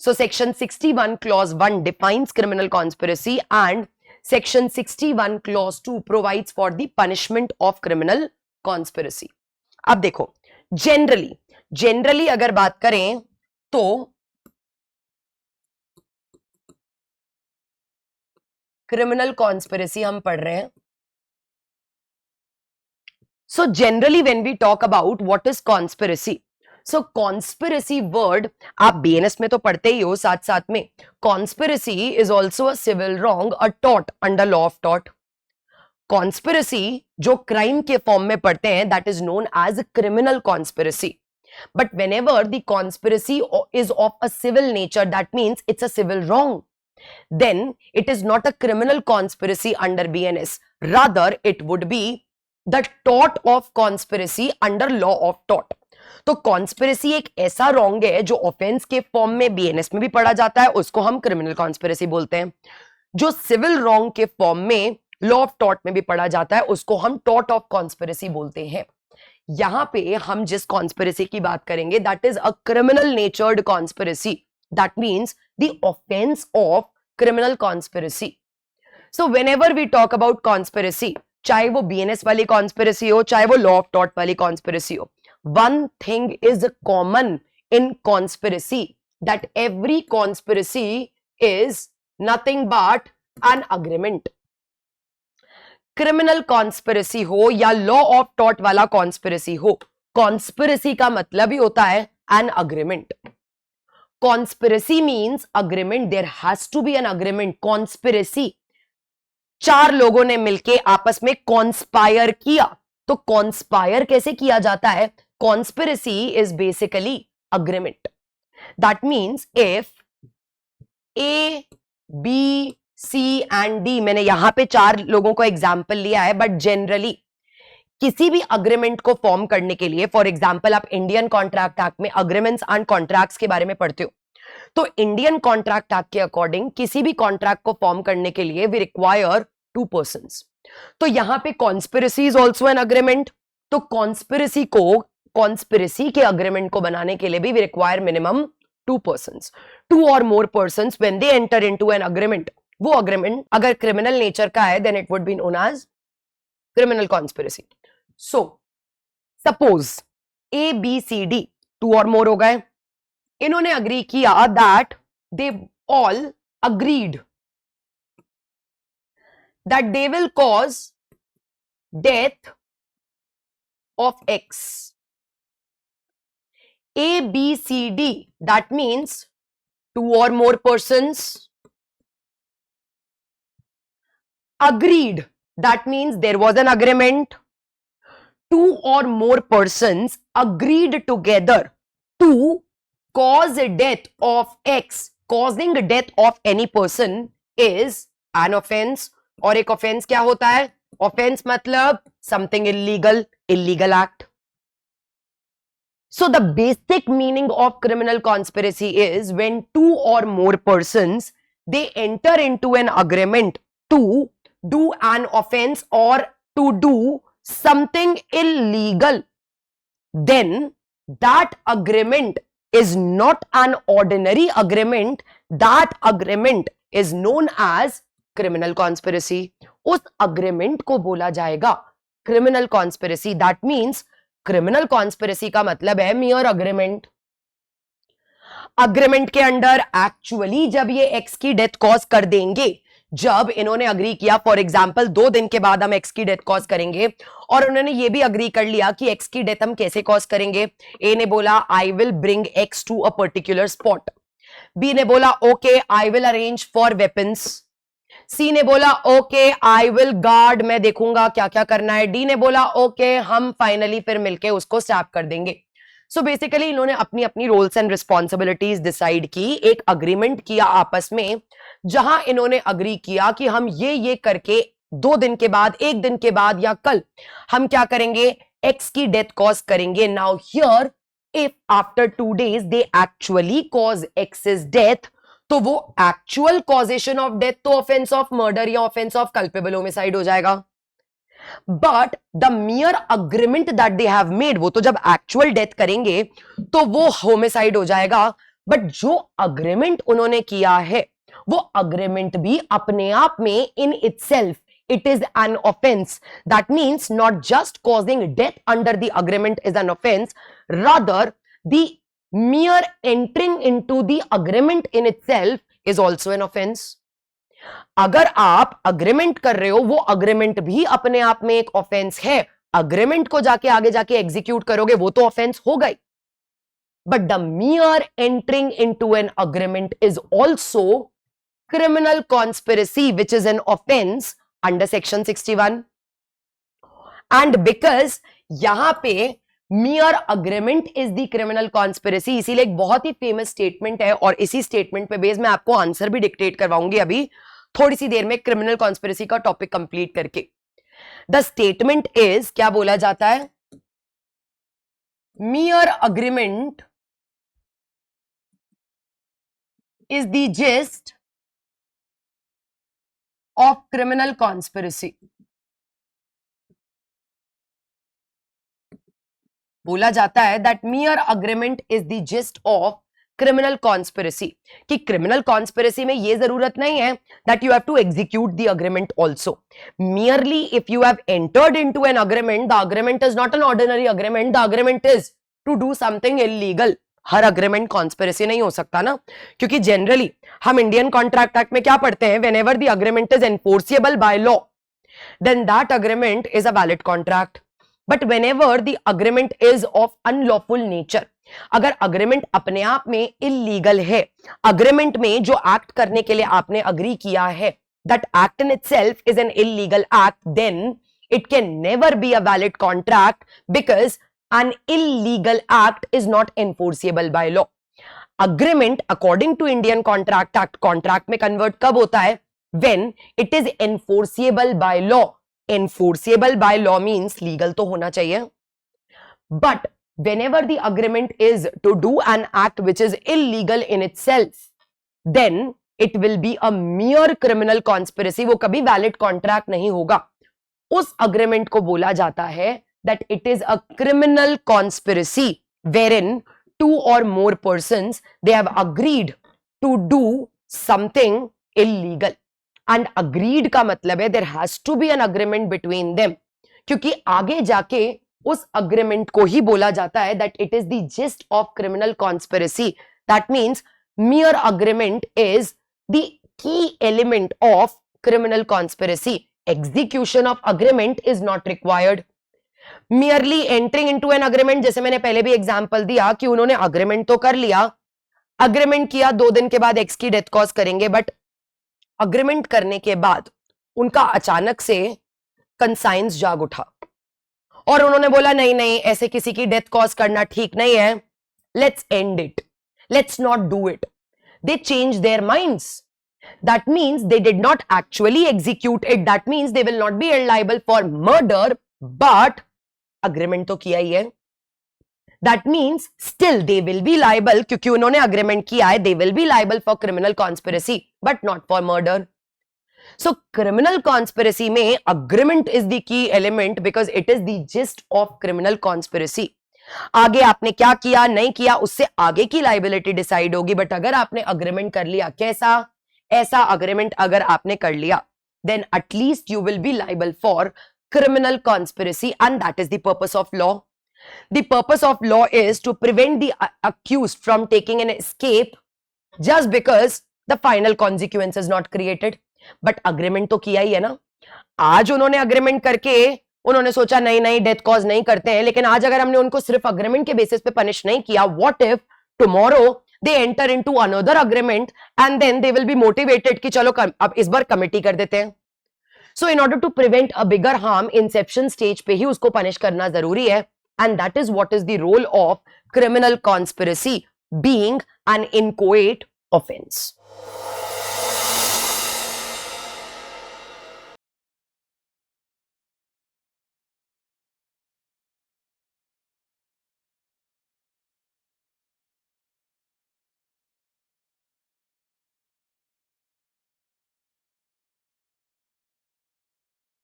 So section 61 clause 1 defines criminal conspiracy and section 61 clause 2 provides for the punishment of criminal conspiracy. अब देखो generally अगर बात करें तो क्रिमिनल कॉन्स्पिरेसी हम पढ़ रहे हैं. So generally when we talk about what is conspiracy, so conspiracy word आप BNS में तो पढ़ते ही हो साथ साथ में. Conspiracy is also a civil wrong, a tort under law of tort. Conspiracy जो crime के फॉर्म में पढ़ते हैं that is known as criminal conspiracy. But whenever the conspiracy is of a civil nature, that means it's a civil wrong. Then it is not a criminal conspiracy under BNS. Rather, it would be the tort of conspiracy under law of tort. तो conspiracy एक ऐसा wrong है जो offence के form में BNS में भी पढ़ा जाता है, उसको हम क्रिमिनल कॉन्स्पिरेसी बोलते हैं. जो सिविल रॉन्ग के फॉर्म में लॉ ऑफ टॉर्ट में भी पढ़ा जाता है, उसको हम टॉर्ट ऑफ कॉन्स्पिरेसी बोलते हैं. यहां पे हम जिस कॉन्स्पिरेसी की बात करेंगे that is a criminal natured conspiracy. That means the offence of criminal conspiracy. So whenever we talk about conspiracy, चाहे वो बीएनएस वाली कॉन्स्पिरेसी हो, चाहे वो लॉ ऑफ टॉर्ट वाली कॉन्स्पिरेसी हो, one thing is common in conspiracy, that every conspiracy is nothing but an agreement. Criminal conspiracy हो या लॉ ऑफ टॉर्ट वाला कॉन्स्पिरेसी हो, कॉन्स्पिरेसी का मतलब ही होता है an agreement. Conspiracy means agreement. There has to be an agreement. Conspiracy चार लोगों ने मिलके आपस में कॉन्स्पायर किया. तो कॉन्स्पायर कैसे किया जाता है? Conspiracy is basically agreement. That means if A, B, C and D, मैंने यहां पे चार लोगों को एग्जाम्पल लिया है, बट जनरली किसी भी अग्रीमेंट को फॉर्म करने के लिए, फॉर एग्जाम्पल आप इंडियन कॉन्ट्रैक्ट एक्ट में अग्रीमेंट्स एंड कॉन्ट्रैक्ट्स के बारे में पढ़ते हो, तो इंडियन कॉन्ट्रैक्ट एक्ट के अकॉर्डिंग किसी भी कॉन्ट्रैक्ट को फॉर्म करने के लिए वी रिक्वायर 2 persons. तो यहां पे conspiracy is also an agreement. तो कॉन्स्पिरेसी के अग्रीमेंट को बनाने के लिए भी we require minimum 2 persons. 2 or more persons when they enter into an agreement, वो अग्रीमेंट अगर क्रिमिनल नेचर का है then it would be known as criminal conspiracy. So suppose A, B, C, D 2 or more हो गए. इन्होंने agree किया that they all agreed that they will cause death of X. A, B, C, D, that means 2 or more persons agreed. That means there was an agreement. 2 or more persons agreed together to cause death of X. Causing death of any person is an offense. और एक offense क्या होता है? Offense मतलब something illegal, illegal act. So the basic meaning of criminal conspiracy is when 2 or more persons they enter into an agreement to do an offense or to do something illegal, then that agreement is not an ordinary agreement. That agreement is known as criminal conspiracy. उस agreement को बोला जाएगा criminal conspiracy. That means criminal conspiracy का मतलब है मियर agreement. Agreement के under actually जब ये एक्स की डेथ कॉज कर देंगे, जब इन्होंने अग्री किया फॉर एग्जांपल 2 दिन के बाद हम एक्स की डेथ कॉज करेंगे, और उन्होंने ये भी अग्री कर लिया कि एक्स की डेथ हम कैसे कॉज करेंगे. ए ने बोला I will bring X to a particular spot. B ने बोला okay I will arrange for weapons. C ने बोला ओके आई विल गार्ड, मैं देखूंगा क्या क्या करना है. डी ने बोला ओके हम फाइनली फिर मिलके उसको स्टैप कर देंगे. सो बेसिकली इन्होंने अपनी अपनी रोल्स एंड रिस्पॉन्सिबिलिटीज डिसाइड की, एक अग्रीमेंट किया आपस में, जहां इन्होंने अग्री किया कि हम ये करके 2 दिन के बाद, 1 दिन के बाद या कल हम क्या करेंगे, एक्स की डेथ कॉज करेंगे. Now here if after 2 days they actually cause X's death, तो वो एक्चुअल कॉजेशन ऑफ डेथ तो ऑफेंस ऑफ मर्डर या ऑफेंस ऑफ कल्पेबल होमिसाइड हो जाएगा. But the mere agreement that they have made, वो तो जब एक्चुअल डेथ करेंगे तो वो होमिसाइड हो जाएगा. बट जो अग्रीमेंट उन्होंने किया है वो अग्रीमेंट भी अपने आप में in itself it is an offense. That means not just causing death under the agreement is an offense, rather the mere entering into the agreement in itself is also an offense. अगर आप agreement कर रहे हो वो agreement भी अपने आप में एक ऑफेंस है, अग्रीमेंट को जाके आगे जाके एग्जीक्यूट करोगे वो तो ऑफेंस हो गई, but the mere entering into an agreement is also criminal conspiracy, which is an offense under section 61. And because यहां पे mere agreement is the criminal conspiracy, इसीलिए एक बहुत ही फेमस स्टेटमेंट है और इसी स्टेटमेंट पे बेस मैं आपको आंसर भी डिक्टेट करवाऊंगी अभी थोड़ी सी देर में क्रिमिनल कॉन्स्पिरेसी का टॉपिक कंप्लीट करके. द स्टेटमेंट इज, क्या बोला जाता है, mere agreement is the gist of criminal conspiracy. बोला जाता है that mere agreement is the gist of criminal conspiracy. कि criminal conspiracy में ये जरूरत नहीं है that you have to execute the agreement also. Merely if you have entered into an agreement, the agreement is not an ordinary agreement, the agreement is to do something illegal. Her agreement conspiracy नहीं हो सकता ना, क्योंकि generally हम Indian contract act में क्या पढ़ते हैं, whenever the agreement is enforceable by law, then that agreement is a valid contract. But whenever the agreement is of unlawful nature, अगर अग्रीमेंट अपने आप में इलीगल है, अग्रीमेंट में जो एक्ट करने के लिए आपने अग्री किया है, that act in itself is an illegal act, then it can never be a valid contract because an illegal act is not enforceable by law. Agreement according to Indian Contract Act, contract में convert कब होता है, when it is enforceable by law. Enforceable by law means legal तो होना चाहिए, but whenever the agreement is to do an act which is illegal in itself, then it will be a mere criminal conspiracy. वो कभी valid contract नहीं होगा. उस agreement को बोला जाता है that it is a criminal conspiracy wherein two or more persons they have agreed to do something illegal. And agreed का मतलब है there has to be an agreement between them, क्योंकि आगे जाके उस agreement को ही बोला जाता है that it is the gist of criminal conspiracy. That means mere agreement is the key element of criminal conspiracy. Execution of agreement is not required. Merely entering into an agreement, जैसे मैंने पहले भी example दिया कि उन्होंने agreement तो कर लिया, अग्रीमेंट किया 2 दिन के बाद एक्स की डेथ कॉज करेंगे, बट अग्रीमेंट करने के बाद उनका अचानक से कंसाइंस जाग उठा और उन्होंने बोला नहीं नहीं ऐसे किसी की डेथ कॉज करना ठीक नहीं है, let's end it, let's not do it. They change their minds. That means they did not actually execute it. That means they will not be held liable for murder, but agreement तो किया ही है. That means still they will be liable, क्योंकि उन्होंने agreement किया है, they will be liable for criminal conspiracy but not for murder. So criminal conspiracy में agreement is the key element because it is the gist of criminal conspiracy. आगे आपने क्या किया नहीं किया उससे आगे की लायबिलिटी डिसाइड होगी, बट अगर आपने अग्रीमेंट कर लिया, कैसा, ऐसा अग्रीमेंट अगर आपने कर लिया, then at least you will be liable for criminal conspiracy, and that is the purpose of law. The purpose of law is to prevent the accused from taking an escape just because the final consequence is not created. But agreement तो किया ही है ना. आज उन्होंने agreement करके उन्होंने सोचा नहीं नहीं डेथ कॉज नहीं करते हैं, लेकिन आज अगर हमने उनको सिर्फ agreement के बेसिस पे पनिश नहीं किया, what if tomorrow they enter into another agreement and then they will be motivated कि चलो अब इस बार कमिटी कर देते हैं. So in order to prevent a bigger harm, inception stage पे ही उसको पनिश करना जरूरी है, and that is what is the role of criminal conspiracy being an inchoate offense.